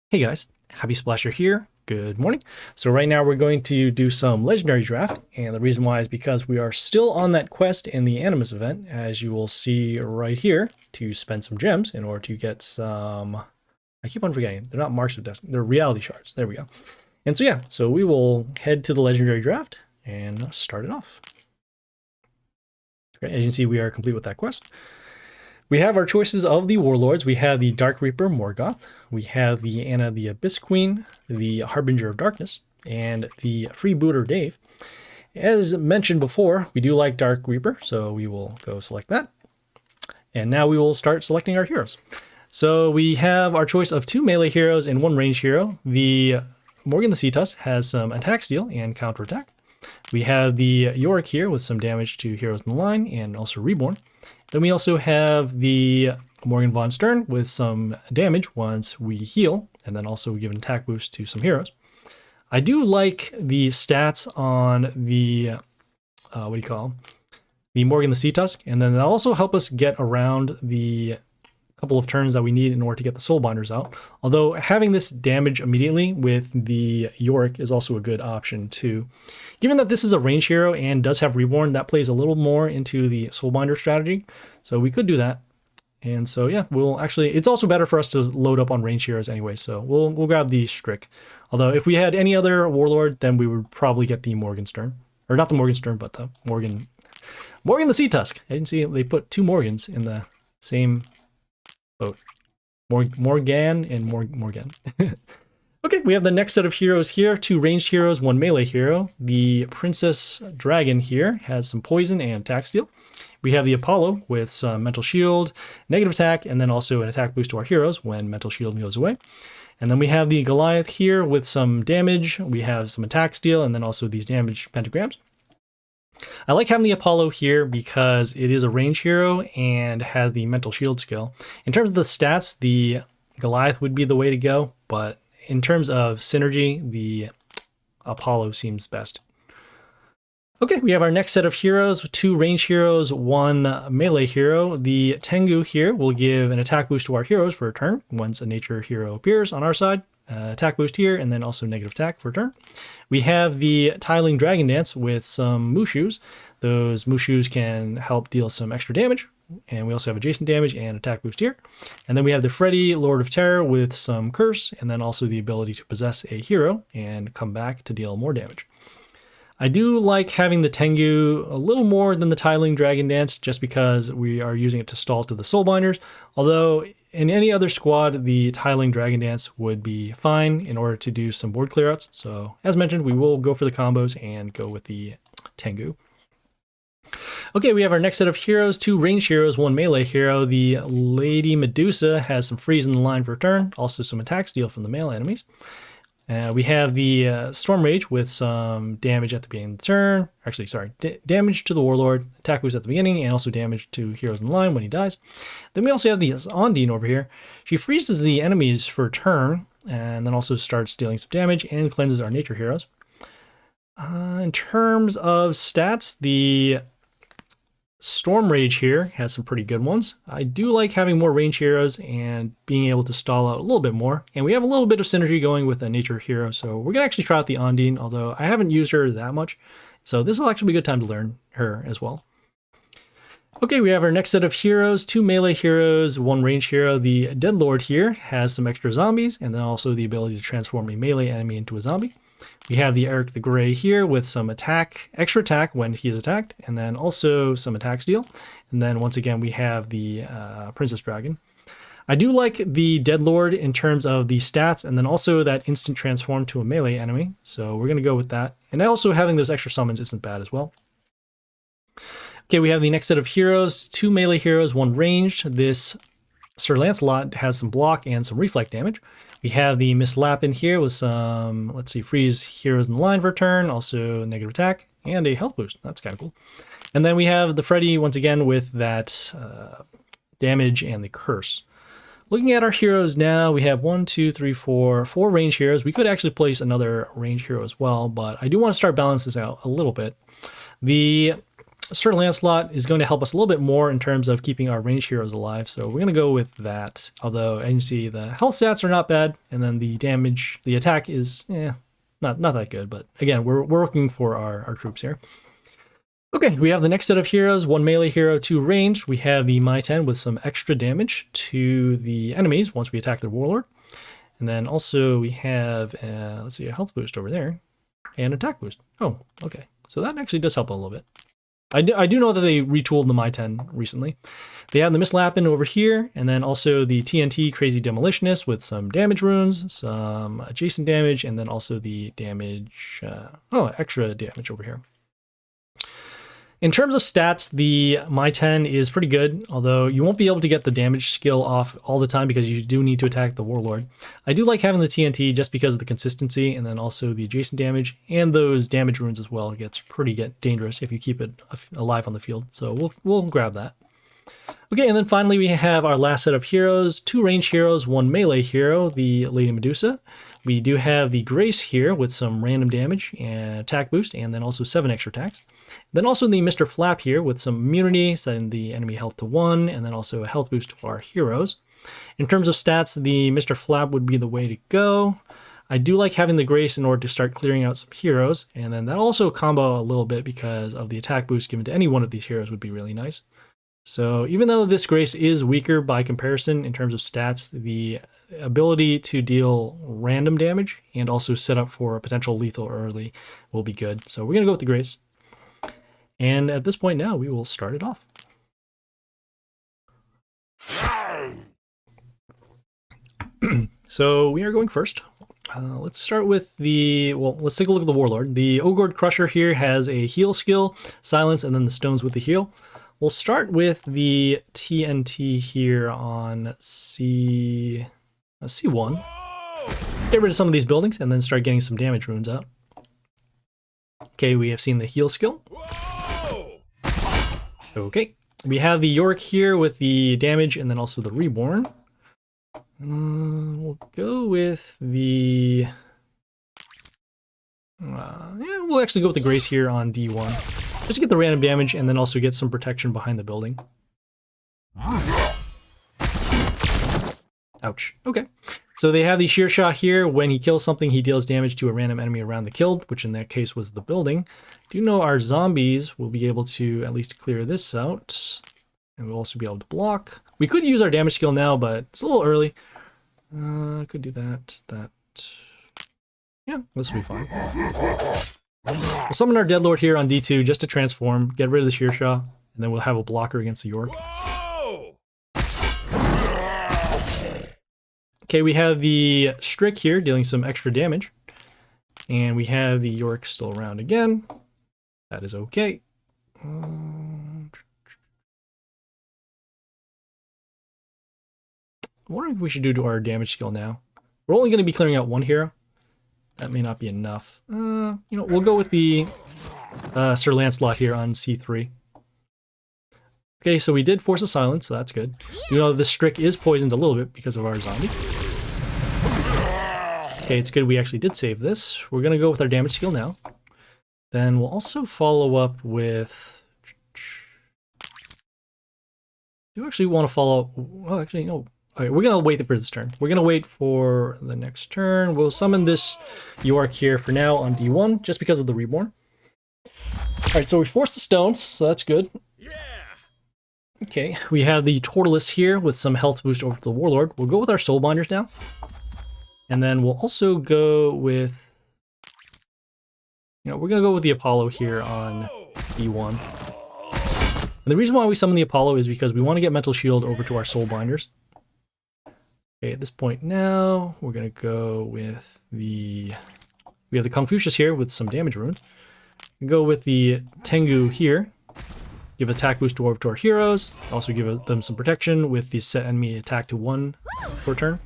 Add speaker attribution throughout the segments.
Speaker 1: Hey guys, Happy Splasher here. Good morning. So right now we're going to do some legendary draft, and the reason why is because we are still on that quest in the Animus event, as you will see right here, to spend some gems in order to get some... I keep on forgetting, they're not marks of destiny, they're reality shards. There we go. And so yeah, so we will head to the legendary draft and start it off. Okay, as you can see, we are complete with that quest. We have our choices of the Warlords. We have the Dark Reaper Morgoth. We have the Anna the Abyss Queen, the Harbinger of Darkness, and the Freebooter Dave. As mentioned before, we do like Dark Reaper, so we will go select that. And now we will start selecting our heroes. So we have our choice of 2 melee heroes and 1 ranged hero. The Morgan the Sea Tusk has some attack steal and counterattack. We have the Yorick here with some damage to heroes in the line and also Reborn. Then we also have the Morgan von Stern with some damage once we heal, and then also we give an attack boost to some heroes. I do like the stats on the, the Morgan the Sea Tusk, and then they'll also help us get around the couple of turns that we need in order to get the soul binders out. Although having this damage immediately with the Yorick is also a good option too. Given that this is a range hero and does have Reborn, that plays a little more into the soul binder strategy. So we could do that. And so yeah, we'll actually, it's also better for us to load up on range heroes anyway. So we'll grab the Strick. Although if we had any other Warlord, then we would probably get the Morgenstern. Or not the Morgenstern, but the Morgan the Sea Tusk. I didn't see they put 2 Morgans in the same boat. Morgan and Morgan. Okay, we have the next set of heroes here. 2 ranged heroes, 1 melee hero. The Princess Dragon here has some poison and attack steal. We have the Apollo with some mental shield, negative attack, and then also an attack boost to our heroes when mental shield goes away. And then we have the Goliath here with some damage. We have some attack steal, and then also these damage pentagrams. I like having the Apollo here because it is a range hero and has the mental shield skill. In terms of the stats, the Goliath would be the way to go, but in terms of synergy, the Apollo seems best. Okay, we have our next set of heroes, 2 range heroes, 1 melee hero. The Tengu here will give an attack boost to our heroes for a turn once a nature hero appears on our side. Attack boost here, and then also negative attack for a turn. We have the Tiling Dragon Dance with some Mushus. Those Mushus can help deal some extra damage, and we also have adjacent damage and attack boost here. And then we have the Freddy Lord of Terror with some curse, and then also the ability to possess a hero and come back to deal more damage. I do like having the Tengu a little more than the Tiling Dragon Dance, just because we are using it to stall to the soul binders, although in any other squad, the Tiling Dragon Dance would be fine in order to do some board clearouts. So as mentioned, we will go for the combos and go with the Tengu. Okay, we have our next set of heroes, 2 ranged heroes, 1 melee hero. The Lady Medusa has some freeze in the line for a turn, also some attack steal from the male enemies. We have the Storm Rage with some damage at the beginning of the turn. Actually, sorry, damage to the Warlord, attack boost at the beginning, and also damage to heroes in the line when he dies. Then we also have the Ondine over here. She freezes the enemies for a turn, and then also starts dealing some damage and cleanses our nature heroes. In terms of stats, the Storm Rage here has some pretty good ones. I do like having more range heroes and being able to stall out a little bit more. And we have a little bit of synergy going with a nature hero, so we're going to actually try out the Ondine, although I haven't used her that much. So this will actually be a good time to learn her as well. Okay, we have our next set of heroes, 2 melee heroes, 1 range hero. The Deadlord here has some extra zombies, and then also the ability to transform a melee enemy into a zombie. We have the Eric the Grey here with some extra attack when he is attacked, and then also some attack steal. And then once again, we have the Princess Dragon. I do like the Deadlord in terms of the stats, and then also that instant transform to a melee enemy. So we're going to go with that. And also having those extra summons isn't bad as well. Okay, we have the next set of heroes, 2 melee heroes, 1 ranged. This Sir Lancelot has some block and some reflect damage. We have the Miss Lapin here with some, let's see, freeze heroes in the line for a turn, also negative attack, and a health boost. That's kind of cool. And then we have the Freddy once again with that damage and the curse. Looking at our heroes now, we have 1, 2, 3, 4 range heroes. We could actually place another range hero as well, but I do want to start balancing this out a little bit. The Sir Lancelot is going to help us a little bit more in terms of keeping our ranged heroes alive, so we're going to go with that. Although, as you see, the health stats are not bad, and then the damage, the attack is, not that good. But again, we're working for our troops here. Okay, we have the next set of heroes, 1 melee hero, 2 ranged. We have the My-10 with some extra damage to the enemies once we attack their Warlord. And then also we have, let's see, a health boost over there, and attack boost. Oh, okay. So that actually does help a little bit. I do know that they retooled the My-10 recently. They have the Mislappin over here, and then also the TNT Crazy Demolitionist with some damage runes, some adjacent damage, and then also the damage, extra damage over here. In terms of stats, the My-10 is pretty good, although you won't be able to get the damage skill off all the time because you do need to attack the Warlord. I do like having the TNT just because of the consistency, and then also the adjacent damage, and those damage runes as well. It gets pretty dangerous if you keep it alive on the field, so we'll grab that. Okay, and then finally we have our last set of heroes, 2 ranged heroes, 1 melee hero, the Lady Medusa. We do have the Grace here with some random damage and attack boost, and then also 7 extra attacks. Then also the Mr. Flap here with some immunity, setting the enemy health to 1, and then also a health boost to our heroes. In terms of stats, the Mr. Flap would be the way to go. I do like having the Grace in order to start clearing out some heroes, and then that also combo a little bit because of the attack boost given to any one of these heroes would be really nice. So even though this Grace is weaker by comparison in terms of stats, the ability to deal random damage and also set up for a potential lethal early will be good. So we're going to go with the Grace. And at this point now, we will start it off. So we are going first. Let's start with let's take a look at the Warlord. The Ogord Crusher here has a heal skill, silence, and then the stones with the heal. We'll start with the TNT here on C1. Get rid of some of these buildings and then start getting some damage runes out. Okay, we have seen the heal skill. Okay, we have the Yorick here with the damage and then also the Reborn. We'll go with the... we'll actually go with the Grace here on D1. Just to get the random damage and then also get some protection behind the building. Ouch. Okay. So they have the Sheer Shot here. When he kills something, he deals damage to a random enemy around the killed, which in that case was the building. Do you know our zombies will be able to at least clear this out? And we'll also be able to block. We could use our damage skill now, but it's a little early. Could do that. Yeah, this will be fine. We'll summon our Deadlord here on D2 just to transform, get rid of the Sheer Shot, and then we'll have a blocker against the York. Okay, we have the Strick here dealing some extra damage. And we have the York still around again. That is okay. I'm wondering if we should do to our damage skill now. We're only going to be clearing out 1 hero. That may not be enough. We'll go with the Sir Lancelot here on C3. Okay, so we did force a silence, so that's good. You know, this Strick is poisoned a little bit because of our zombie. Okay, it's good we actually did save this. We're going to go with our damage skill now. Then we'll also follow up with... Do you actually want to follow up? Well, actually, no. Okay, we're going to wait for this turn. We're going to wait for the next turn. We'll summon this York here for now on D1, just because of the Reborn. Alright, so we forced the stones, so that's good. Okay, we have the Tortoise here with some health boost over to the Warlord. We'll go with our Soulbinders now. And then we'll also go with... we're going to go with the Apollo here on D1. And the reason why we summon the Apollo is because we want to get Mental Shield over to our Soulbinders. Okay, at this point now, we're going to go with the... We have the Confucius here with some damage runes. We go with the Tengu here. Give attack boost over to our heroes. Also give them some protection with the set enemy attack to 1 per turn.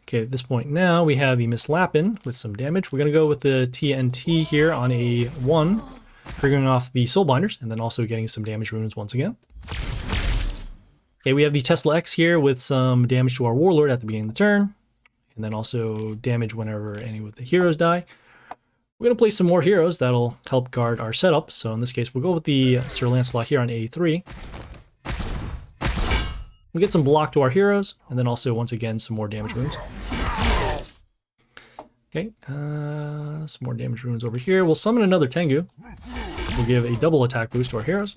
Speaker 1: Okay, at this point now, we have the Mislappin with some damage. We're going to go with the TNT here on a 1, triggering off the Soulbinders, and then also getting some damage runes once again. Okay, we have the Tesla X here with some damage to our Warlord at the beginning of the turn, and then also damage whenever any of the heroes die. We're going to place some more heroes that'll help guard our setup. So in this case, we'll go with the Sir Lancelot here on A3. We get some block to our heroes, and then also, once again, some more damage runes. Okay, some more damage runes over here. We'll summon another Tengu. We'll give a double attack boost to our heroes.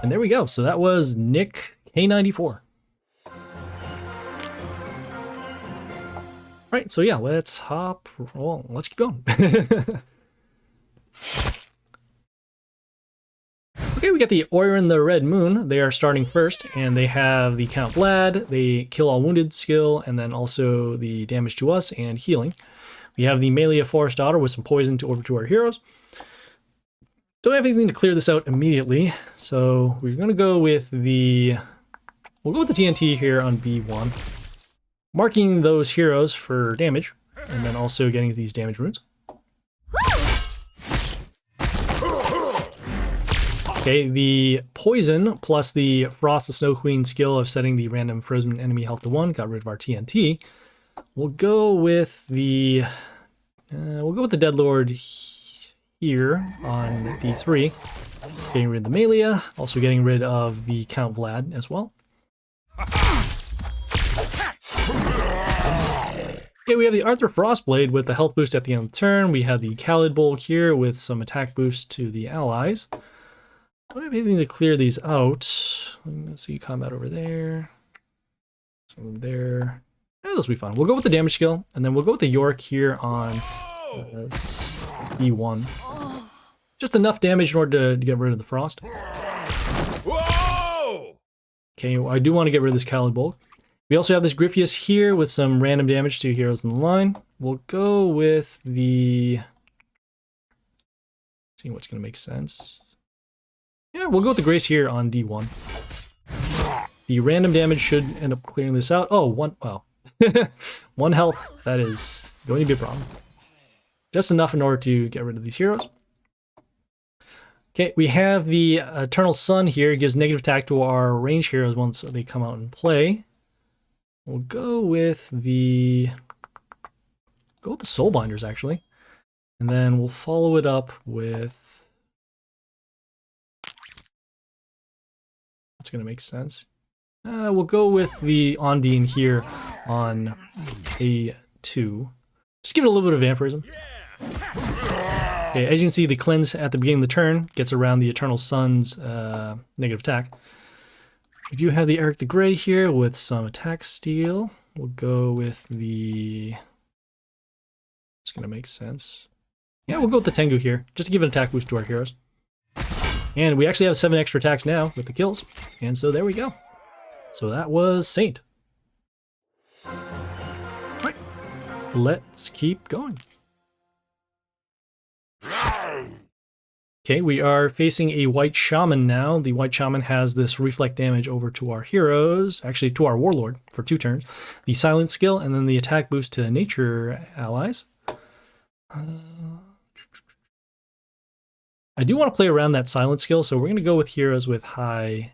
Speaker 1: And there we go. So that was Nick K94. Right, so yeah, let's keep going. Okay, we got the Oirin the Red Moon. They are starting first, and they have the Count Vlad, the Kill All Wounded skill, and then also the damage to us and healing. We have the Melia Forest Daughter with some poison over to our heroes. Don't have anything to clear this out immediately, so we're going to go with the... We'll go with the TNT here on B1. Marking those heroes for damage, and then also getting these damage runes. Okay, the poison plus the Frost the Snow Queen skill of setting the random frozen enemy health to 1 got rid of our TNT. We'll go with the Dead Lord here on D3, getting rid of the Melia, also getting rid of the Count Vlad as well. Okay, we have the Arthur Frostblade with the health boost at the end of the turn. We have the Khalid Bowl here with some attack boost to the allies. Don't have anything to clear these out. Let's see, combat over there. Some there. Yeah, this will be fun. We'll go with the damage skill, and then we'll go with the York here on E1. Just enough damage in order to get rid of the Frost. Whoa! Okay, I do want to get rid of this Khalid Bowl. We also have this Griffius here with some random damage to heroes in the line. We'll go with the... See what's going to make sense. Yeah, we'll go with the Grace here on D1. The random damage should end up clearing this out. Oh, wow. 1 health. That is going to be a problem. Just enough in order to get rid of these heroes. Okay, we have the Eternal Sun here. It gives negative attack to our range heroes once they come out and play. We'll go with the Soulbinders, actually. And then we'll follow it up with... That's going to make sense. We'll go with the Ondine here on A2. Just give it a little bit of vampirism. Okay, as you can see, the cleanse at the beginning of the turn gets around the Eternal Sun's negative attack. We do have the Eric the Grey here with some attack steal. We'll go with the... It's going to make sense. Yeah, we'll go with the Tengu here, just to give an attack boost to our heroes. And we actually have 7 extra attacks now with the kills. And so there we go. So that was Saint. Alright, let's keep going. Okay, we are facing a White Shaman now. The White Shaman has this reflect damage over to our heroes, actually to our Warlord for 2 turns. The Silent skill, and then the attack boost to nature allies. I do want to play around that Silent skill, so we're going to go with heroes with high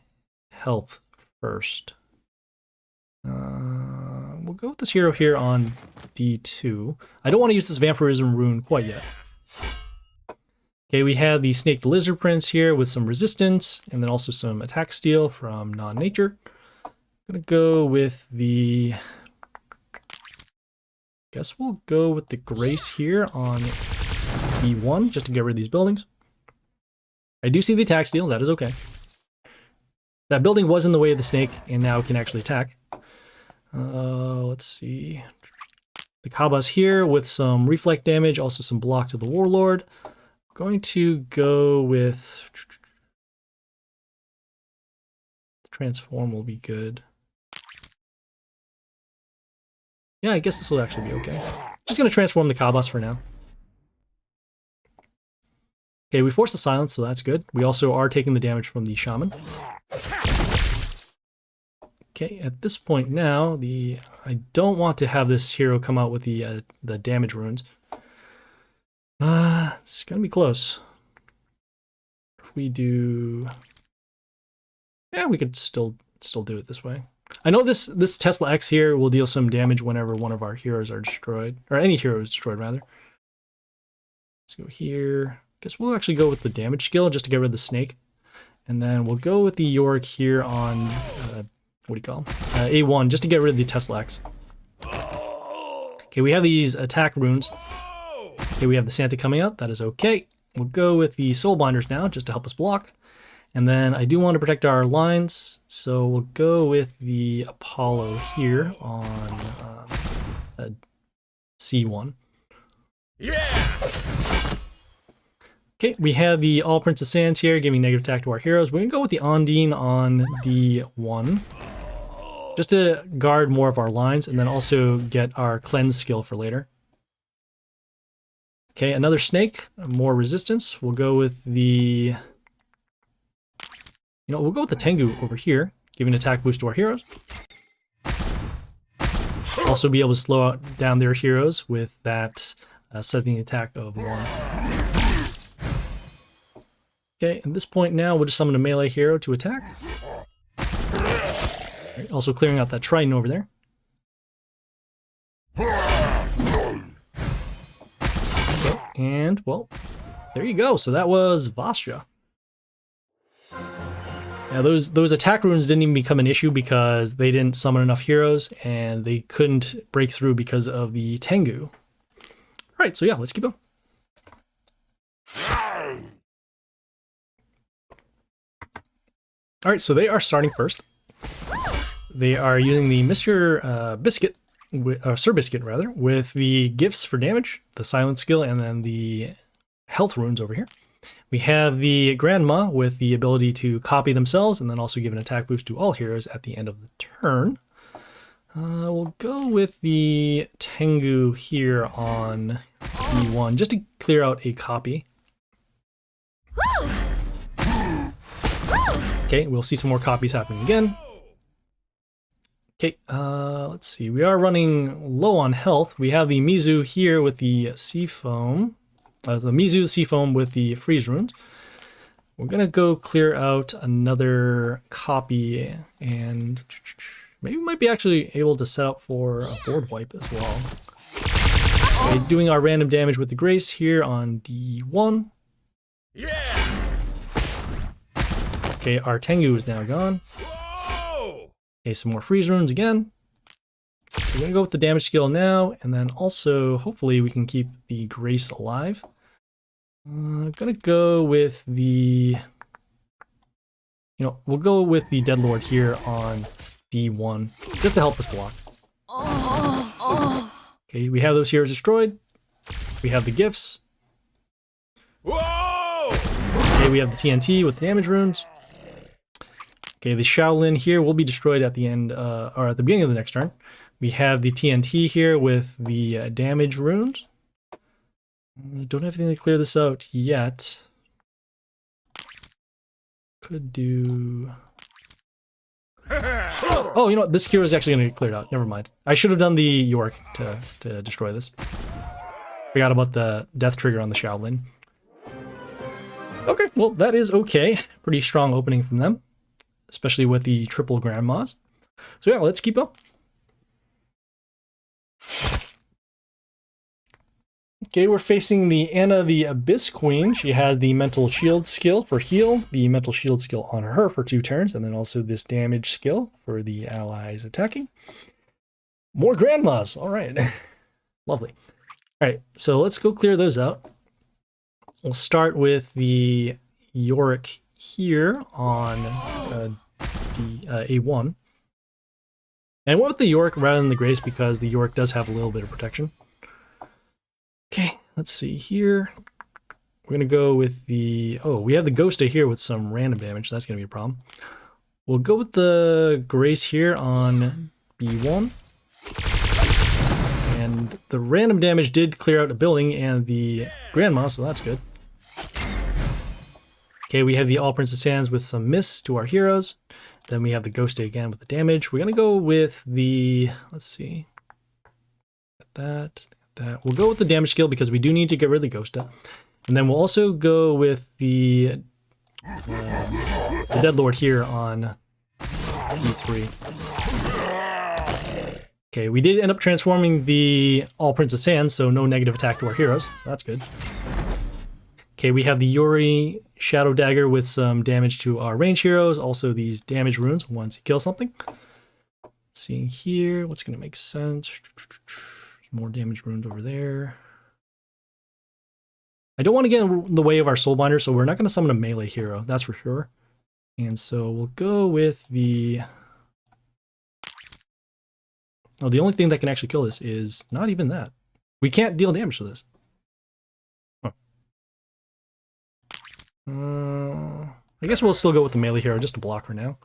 Speaker 1: health first. We'll go with this hero here on D2. I don't want to use this Vampirism rune quite yet. Okay, we have the Snake the Lizard Prince here with some resistance, and then also some attack steal from non-nature. I'm going to go with the... Guess we'll go with the Grace here on D1, just to get rid of these buildings. I do see the attack steal, that is okay. That building was in the way of the snake, and now it can actually attack. Let's see. The Kabas here with some reflect damage, also some block to the Warlord. Going to go with... Transform will be good. Yeah, I guess this will actually be okay. Just going to transform the Kabas for now. Okay, we forced the silence, so that's good. We also are taking the damage from the Shaman. Okay, at this point now, I don't want to have this hero come out with the damage runes. It's gonna be close. If we do... Yeah, we could still do it this way. I know this Tesla X here will deal some damage whenever one of our heroes are destroyed, or any hero is destroyed rather. Let's go here. Guess we'll actually go with the damage skill just to get rid of the snake. And then we'll go with the Yorick here on, what do you call them? A1, just to get rid of the Tesla X. Okay, we have these attack runes. Okay, we have the Santa coming out. That is okay. We'll go with the Soul Binders now, just to help us block. And then I do want to protect our lines, so we'll go with the Apollo here on C1.
Speaker 2: Yeah!
Speaker 1: Okay, we have the All Prince of Sands here, giving negative attack to our heroes. We're going to go with the Ondine on D1, just to guard more of our lines, and then also get our Cleanse skill for later. Okay, another Snake, more resistance. We'll go with the... we'll go with the Tengu over here, giving an attack boost to our heroes. Also be able to slow down their heroes with that setting attack of 1. Okay, at this point now, we'll just summon a melee hero to attack. Right, also clearing out that Trident over there. Okay, and, well, there you go. So that was Vasja. Yeah, those attack runes didn't even become an issue because they didn't summon enough heroes, and they couldn't break through because of the Tengu. All right, so yeah, let's keep going. All right, so they are starting first. They are using the Mr. Biscuit, Sir Biscuit rather, with the gifts for damage, the silent skill, and then the health runes over here. We have the Grandma with the ability to copy themselves and then also give an attack boost to all heroes at the end of the turn. We'll go with the Tengu here on E1 just to clear out a copy. Okay, we'll see some more copies happening again. Okay, let's see. We are running low on health. We have the Mizu here with the Sea Foam. The Mizu Sea Foam with the Freeze Runes. We're going to go clear out another copy, and maybe we might be actually able to set up for a board wipe as well. Okay, doing our random damage with the Grace here on D1.
Speaker 2: Yeah!
Speaker 1: Okay, our Tengu is now gone.
Speaker 2: Whoa!
Speaker 1: Okay, some more Freeze Runes again. We're going to go with the damage skill now, and then also, hopefully, we can keep the Grace alive. I'm going to go with the... we'll go with the Deadlord here on D1, just to help us block. Okay, we have those heroes destroyed. We have the gifts.
Speaker 2: Whoa!
Speaker 1: Okay, we have the TNT with the damage runes. Okay, the Shaolin here will be destroyed at the end, or at the beginning of the next turn. We have the TNT here with the damage runes. Don't have anything to clear this out yet. Could do... Oh, you know what? This hero is actually going to get cleared out. Never mind. I should have done the York to destroy this. Forgot about the death trigger on the Shaolin. Okay, well, that is okay. Pretty strong opening from them, especially with the triple Grandmas. So yeah, let's keep up. Okay, we're facing the Anna the Abyss Queen. She has the Mental Shield skill for heal, the Mental Shield skill on her for 2 turns, and then also this damage skill for the allies attacking. More Grandmas! Alright. Lovely. Alright, so let's go clear those out. We'll start with the Yorick here on A1. And I went with the Yorick rather than the Grace because the Yorick does have a little bit of protection. Okay, let's see here. We're going to go with the... Oh, we have the Ghosta here with some random damage. So that's going to be a problem. We'll go with the Grace here on B1. And the random damage did clear out a building and the Grandma, so that's good. Okay, we have the All Prince of Sands with some miss to our heroes. Then we have the Ghosta again with the damage. We're going to go with the... Let's see. Got that. We'll go with the damage skill because we do need to get rid of the Ghosta. And then we'll also go with the Deadlord here on E3. Okay, we did end up transforming the All Prince of Sand, so no negative attack to our heroes, so that's good. Okay, we have the Yori Shadow Dagger with some damage to our range heroes, also these damage runes once you kill something. Seeing here, what's going to make sense? There's more damage runes over there. I don't want to get in the way of our Soulbinder, so we're not going to summon a melee hero, that's for sure. And so we'll go with the... Oh, the only thing that can actually kill this is not even that. We can't deal damage to this. Huh. I guess we'll still go with the melee hero just to block for now.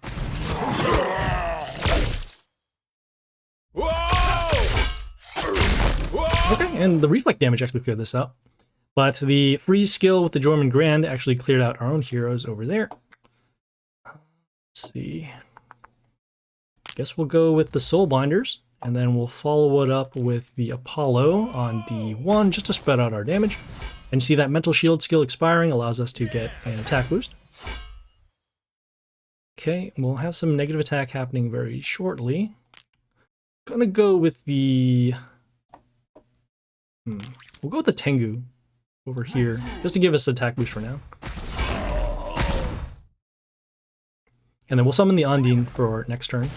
Speaker 1: Okay, and the reflect damage actually cleared this out. But the freeze skill with the Jorman Grand actually cleared out our own heroes over there. Let's see. Guess we'll go with the Soulbinders, and then we'll follow it up with the Apollo on D1 just to spread out our damage. And you see that Mental Shield skill expiring allows us to get an attack boost. Okay, we'll have some negative attack happening very shortly. Gonna go with the... We'll go with the Tengu over here, just to give us an attack boost for now. And then we'll summon the Undine for next turn.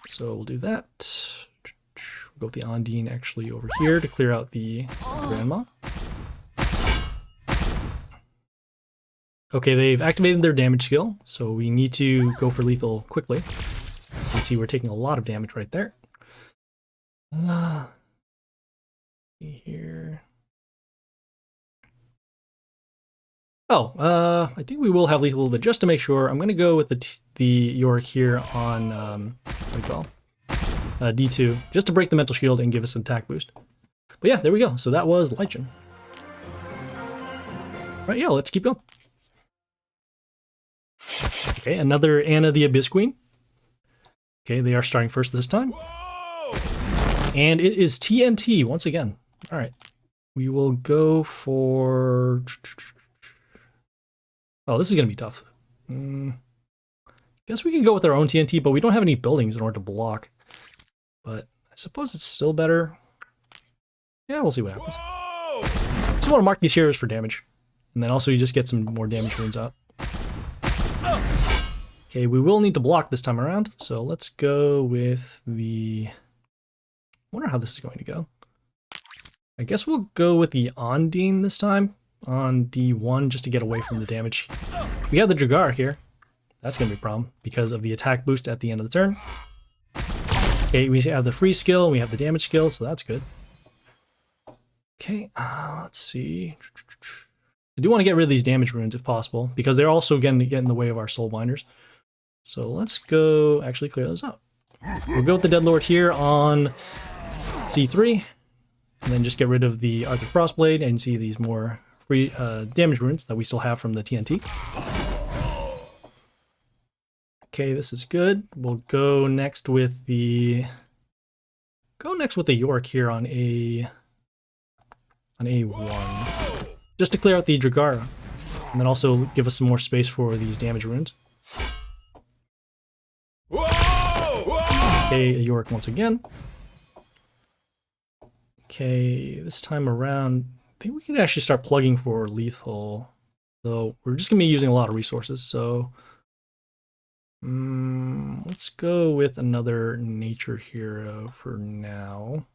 Speaker 1: So we'll do that. We'll go with the Undine actually over here to clear out the Grandma. Okay, they've activated their damage skill, so we need to go for lethal quickly. You can see we're taking a lot of damage right there. Here. Oh, I think we will have lethal, but just to make sure, I'm going to go with the Yorick here on what do you call D2, just to break the mental shield and give us an attack boost. But yeah, there we go. So that was Lichen. Right, yeah, let's keep going. Okay, another Anna the Abyss Queen. Okay, they are starting first this time. And it is TNT once again. All right, we will go for... Oh, this is going to be tough. Guess we can go with our own TNT, but we don't have any buildings in order to block. But I suppose it's still better. Yeah, we'll see what happens. Just want to mark these heroes for damage. And then also you just get some more damage runes out. Okay, we will need to block this time around. So let's go with the... I wonder how this is going to go. I guess we'll go with the Undine this time on D1 just to get away from the damage. We have the Dragar here. That's going to be a problem because of the attack boost at the end of the turn. Okay, we have the free skill, we have the damage skill, so that's good. Okay, let's see. I do want to get rid of these damage runes if possible because they're also going to get in the way of our Soulbinders. So let's go actually clear those out. We'll go with the Deadlord here on C3 and then just get rid of the Arthur Frostblade and see these more free damage runes that we still have from the TNT. Okay, this is good. We'll go next with the Yorick here on A1, just to clear out the Dragara, and then also give us some more space for these damage runes. Okay, a Yorick once again. Okay, this time around, I think we can actually start plugging for lethal, though we're just gonna be using a lot of resources, so let's go with another nature hero for now.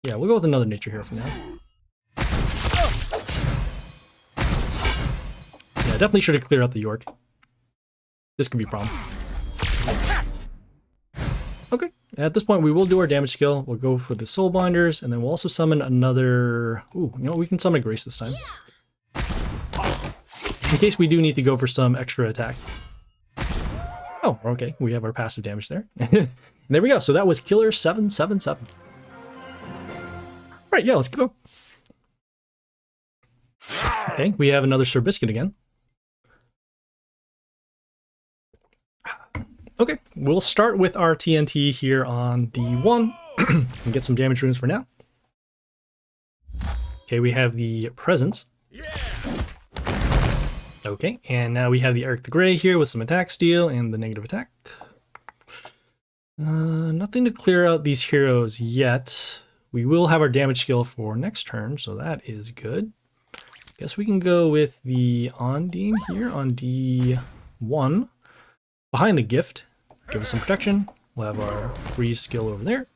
Speaker 1: Yeah, we'll go with another nature hero for now. Yeah, definitely should have cleared out the York. This could be a problem. Okay, at this point we will do our damage skill. We'll go for the Soulbinders, and then we'll also summon another... Ooh, you know, we can summon a Grace this time. In case we do need to go for some extra attack. Oh, okay, we have our passive damage there. There we go, so that was Killer 777. Right, yeah, let's go. Okay, we have another Sir Biscuit again. Okay, we'll start with our TNT here on D1 and get some damage runes for now. Okay, we have the Presence. Okay, and now we have the Eric the Grey here with some attack steal and the negative attack. Nothing to clear out these heroes yet. We will have our damage skill for next turn, so that is good. Guess we can go with the Ondine here on D1. Behind the gift, give us some protection. We'll have our freeze skill over there.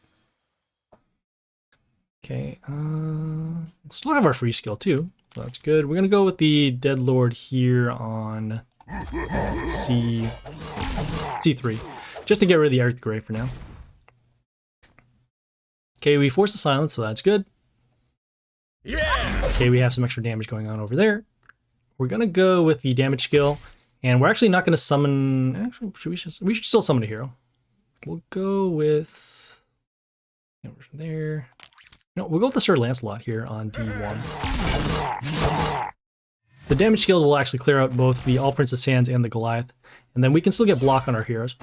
Speaker 1: Okay, we'll still have our free skill too, so that's good. We're gonna go with the Dead Lord here on C3, just to get rid of the Earth Grey for now. Okay, we force the silence, so that's good.
Speaker 2: Yeah!
Speaker 1: Okay, we have some extra damage going on over there. We're gonna go with the damage skill, and we're actually not gonna summon. Actually, we should still summon a hero. We'll go with there. No, we'll go with the Sir Lancelot here on D1. The damage skill will actually clear out both the All Princess Sands and the Goliath, and then we can still get block on our heroes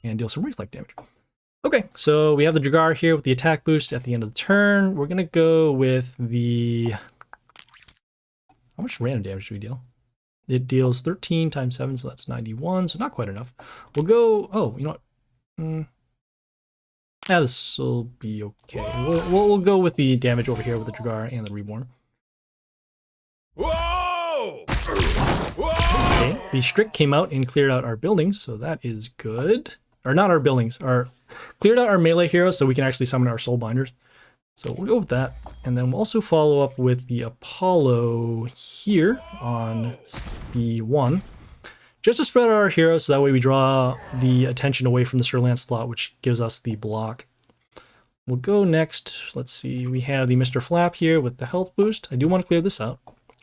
Speaker 1: and deal some reflect damage. Okay, so we have the Dragar here with the attack boost at the end of the turn. We're gonna go with the... How much random damage do we deal? It deals 13 times 7, so that's 91, so not quite enough. We'll go... Oh, you know what? Yeah, this will be okay. We'll go with the damage over here with the Dragar and the Reborn.
Speaker 2: Whoa! Whoa!
Speaker 1: Okay, the Strict came out and cleared out our buildings, so that is good. Or not our buildings, cleared out our melee heroes so we can actually summon our Soulbinders. So we'll go with that. And then we'll also follow up with the Apollo here on B1. Just to spread out our heroes so that way we draw the attention away from the Sir Lancelot, which gives us the block. We'll go next. Let's see. We have the Mr. Flap here with the health boost. I do want to clear this out.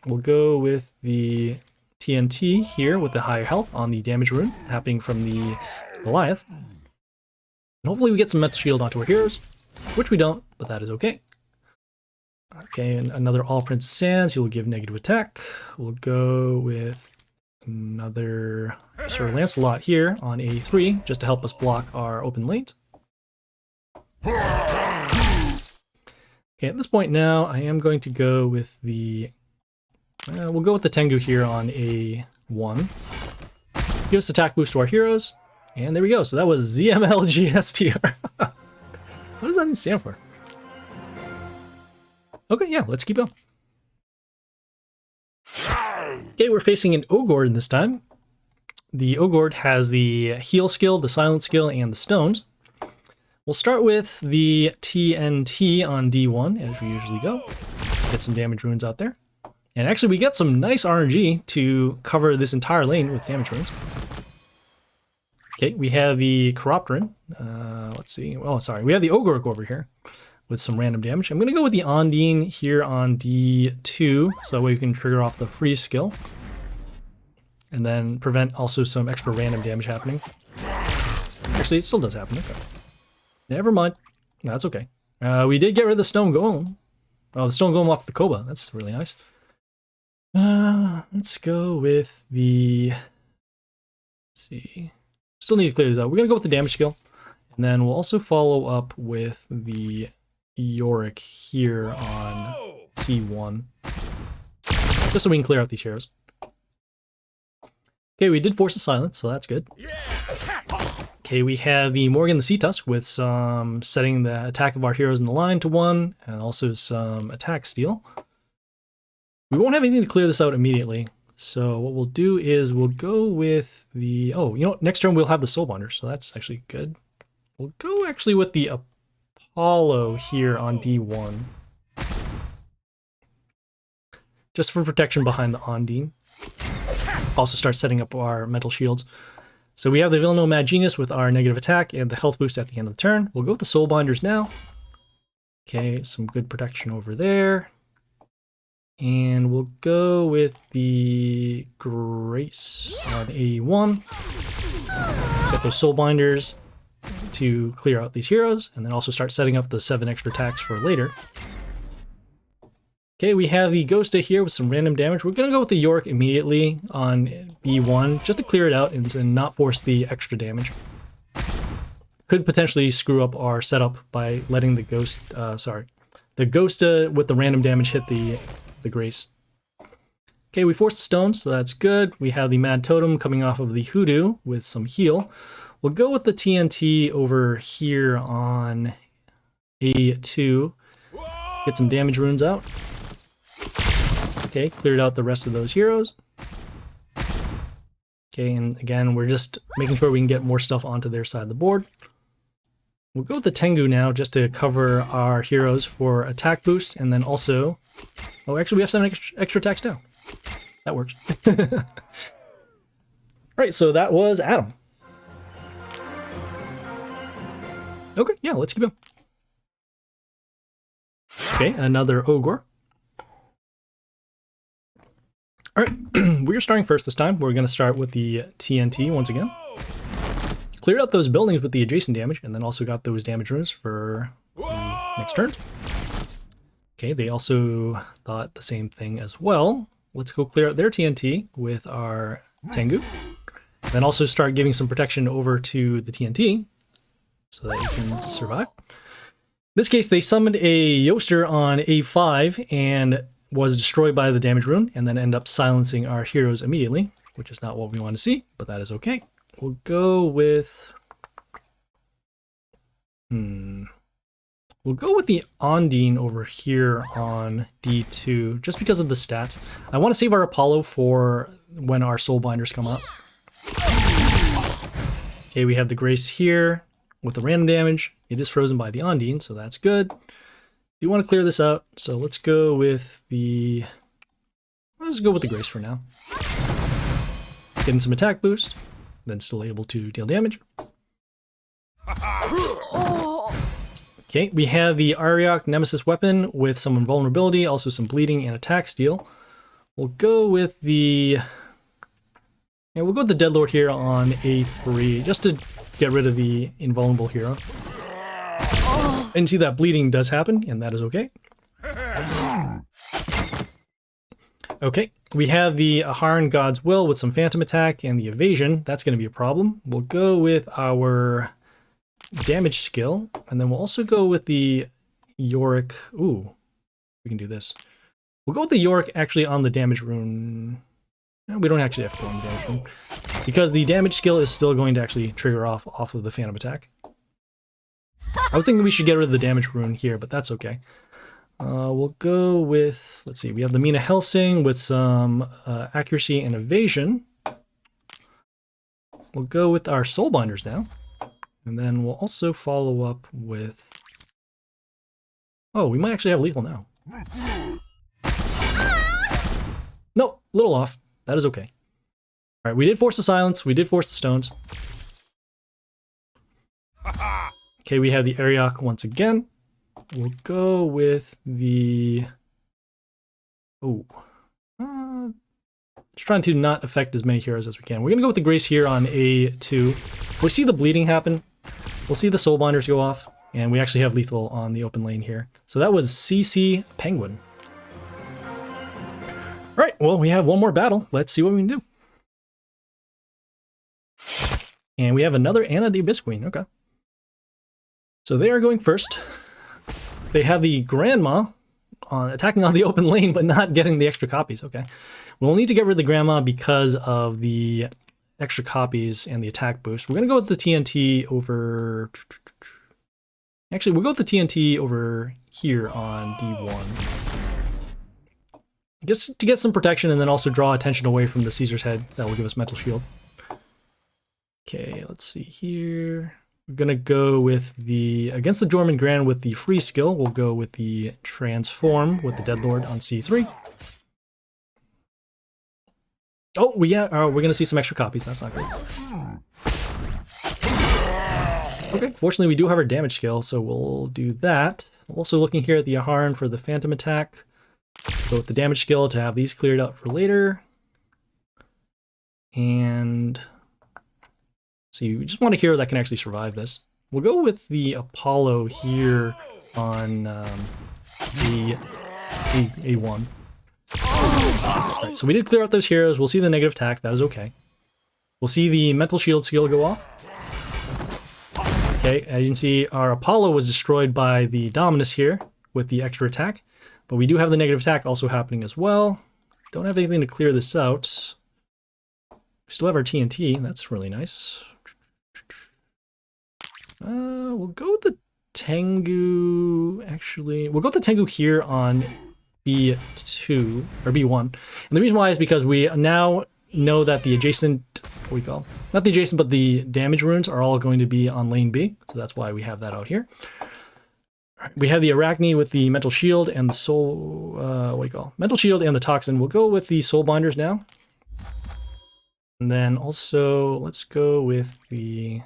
Speaker 1: We'll go with the TNT here with the higher health on the damage rune happening from the Goliath. And hopefully we get some mental shield onto our heroes, which we don't, but that is okay. Okay, and another All Princess Sands. He will give negative attack. We'll go with another Sir Lancelot here on A3 just to help us block our open lanes. Okay, at this point now, I am going to go with the... we'll go with the Tengu here on A1. Give us attack boost to our heroes. And there we go. So that was ZMLGSTR. What does that even stand for? Okay, yeah, let's keep going. Okay, we're facing an Ogord this time. The Ogord has the heal skill, the silence skill, and the stones. We'll start with the TNT on D1, as we usually go. Get some damage runes out there. And actually, we get some nice RNG to cover this entire lane with damage runes. Okay, we have the Chiropteran. Let's see. Oh, sorry. We have the Ogork over here with some random damage. I'm going to go with the Ondine here on D2, so that way we can trigger off the freeze skill. And then prevent also some extra random damage happening. Actually, it still does happen. Okay. Never mind. No, that's okay. We did get rid of the Stone Golem. Oh, the Stone Golem off the Koba. That's really nice. Let's go with the... Let's see. Still need to clear this out. We're going to go with the damage skill. And then we'll also follow up with the Yorick here on C1. Just so we can clear out these heroes. Okay, we did force a silence, so that's good. Okay, we have the Morgan the Sea Tusk with some setting the attack of our heroes in the line to 1, and also some attack steal. We won't have anything to clear this out immediately. So what we'll do is we'll go with the... Oh, you know what? Next turn we'll have the Soulbinder, so that's actually good. We'll go actually with the Apollo here on D1. Just for protection behind the Ondine. Also start setting up our mental shields. So we have the Villanelle Mad Genius with our negative attack and the health boost at the end of the turn. We'll go with the Soulbinders now. Okay, some good protection over there. And we'll go with the Grace on A1. Get those Soulbinders to clear out these heroes, and then also start setting up the 7 extra attacks for later. Okay, we have the Ghosta here with some random damage. We're going to go with the York immediately on B1, just to clear it out and not force the extra damage. Could potentially screw up our setup by letting the the Ghosta with the random damage hit the Grace. Okay, we forced the stones, so that's good. We have the Mad Totem coming off of the Hoodoo with some heal. We'll go with the TNT over here on A2. Get some damage runes out. Okay, cleared out the rest of those heroes. Okay, and again, we're just making sure we can get more stuff onto their side of the board. We'll go with the Tengu now just to cover our heroes for attack boost, and then also... Oh, actually we have 7 extra attacks down. That works. Right, so that was Adam. Okay, yeah, let's keep going. Okay, another Ogre. Alright, we're starting first this time. We're going to start with the TNT once again. Cleared out those buildings with the adjacent damage, and then also got those damage runes for the next turn. Okay, they also thought the same thing as well. Let's go clear out their TNT with our Tengu. Then also start giving some protection over to the TNT so that you can survive. In this case, they summoned a Yoster on A5 and was destroyed by the damage rune, and then end up silencing our heroes immediately, which is not what we want to see, but that is okay. We'll go with... We'll go with the Ondine over here on D2, just because of the stats. I want to save our Apollo for when our Soulbinders come up. Okay, we have the Grace here with the random damage. It is frozen by the Ondine, so that's good. Do want to clear this out, so let's go with the... Let's go with the Grace for now. Getting some attack boost, then still able to deal damage. Okay, we have the Ariok Nemesis weapon with some invulnerability, also some bleeding and attack steal. We'll go with the... Yeah, we'll go with the Deadlord here on A3, just to get rid of the invulnerable hero. And see that bleeding does happen, and that is okay. Okay, we have the Aharon God's Will with some Phantom Attack and the Evasion. That's going to be a problem. We'll go with our damage skill, and then we'll also go with the Yorick. Ooh, we can do this. We'll go with the Yorick actually on the damage rune. No, we don't actually have to go on the damage rune, because the damage skill is still going to actually trigger off of the Phantom Attack. I was thinking we should get rid of the damage rune here, but that's okay. We'll go with, let's see, we have the Mina Helsing with some accuracy and evasion. We'll go with our Soulbinders now. And then we'll also follow up with... Oh, we might actually have lethal now. Nope, a little off. That is okay. Alright, we did force the silence. We did force the stones. Okay, we have the Ariok once again. We'll go with the... Oh. Just trying to not affect as many heroes as we can. We're going to go with the Grace here on A2. We'll see the bleeding happen. We'll see the Soulbinders go off. And we actually have lethal on the open lane here. So that was CCPenguin. Alright, well, we have one more battle. Let's see what we can do. And we have another Anna the Abyss Queen. Okay. So they are going first. They have the Grandma attacking on the open lane, but not getting the extra copies. Okay. We'll need to get rid of the Grandma because of the extra copies and the attack boost. We're going to go with the TNT over... Actually, we'll go with the TNT over here on D1. Just to get some protection and then also draw attention away from the Caesar's Head. That will give us Mental Shield. Okay, let's see here. We're going to go with the... Against the Jormungand Grand with the free skill, we'll go with the Transform with the Deadlord on C3. Oh, we're going to see some extra copies. That's not good. Okay, fortunately we do have our damage skill, so we'll do that. Also looking here at the Aharon for the Phantom Attack. Go with the damage skill to have these cleared out for later. And... So you just want a hero that can actually survive this. We'll go with the Apollo here on the A1. Alright, so we did clear out those heroes. We'll see the negative attack. That is okay. We'll see the Mental Shield skill go off. Okay, as you can see, our Apollo was destroyed by the Dominus here with the extra attack. But we do have the negative attack also happening as well. don't have anything to clear this out. We still have our TNT. That's really nice. We'll go with the Tengu. Actually, we'll go with the Tengu here on B2 or B1. And the reason why is because we now know that the adjacent, what do we call, not the adjacent, but the damage runes are all going to be on lane B. So that's why we have that out here. We have the Arachne with the mental shield and the soul, what do you call, mental shield and the toxin. We'll go with the soul binders now. And then also let's go with the,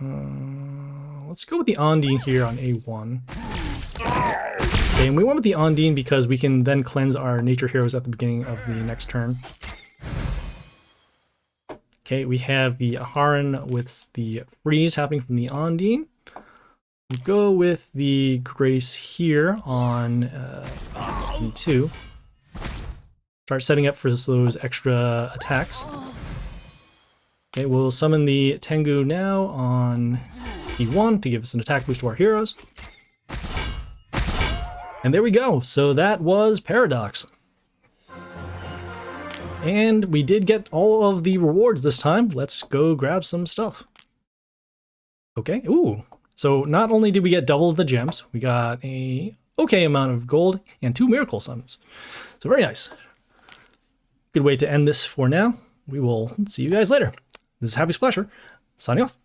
Speaker 1: let's go with the Ondine here on A1. Okay, and we went with the Ondine because we can then cleanse our nature heroes at the beginning of the next turn. Okay, we have the Aharon with the freeze happening from the Ondine. We go with the Grace here on E2. Start setting up for those extra attacks. Okay, we'll summon the Tengu now on E1 to give us an attack boost to our heroes. And there we go. So that was Paradox. And we did get all of the rewards this time. Let's go grab some stuff. Okay, ooh. So not only did we get double of the gems, we got a okay amount of gold and 2 miracle summons. So very nice. Good way to end this for now. We will see you guys later. This is Happy Splasher, signing off.